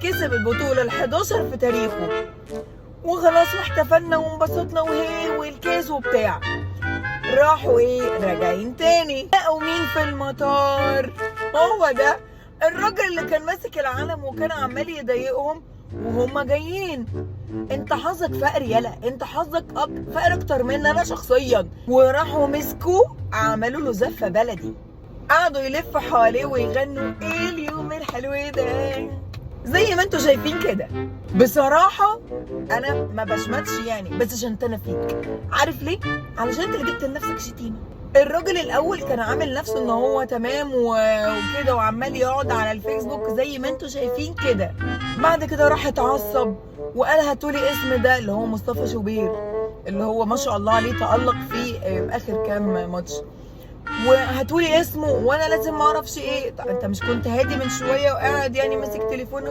كسب البطولة ال11 في تاريخه، وخلاص واحتفلنا وانبسطنا وهي والكاس وبتاع. راحوا راجعين تاني، لقوا مين في المطار؟ هو ده الراجل اللي كان ماسك العلم وكان عمال يضايقهم وهم جايين. انت حظك فقر، يلا انت حظك فقر اكتر مني انا شخصيا. وراحوا مسكوه عملوا له زفه بلدي، قعدوا يلفوا حواليه ويغنوا ايه اليوم الحلو ده زي ما انتوا شايفين كده. بصراحه انا ما بشمتش يعني، بس عشان انا فيك. عارف ليه؟ علشان انت اللي جبت لنفسك شتيمه. الراجل الاول كان عامل نفسه ان هو تمام وكده وعمال يقعد على الفيسبوك زي ما انتوا شايفين كده. بعد كده راح اتعصب وقال هاتولي اسم ده اللي هو مصطفى شوبير، اللي هو ما شاء الله عليه تألق في اخر كام ماتش، وهاتولي اسمه وانا لازم ما اعرفش ايه. انت مش كنت هادي من شويه وقاعد يعني ماسك تليفونك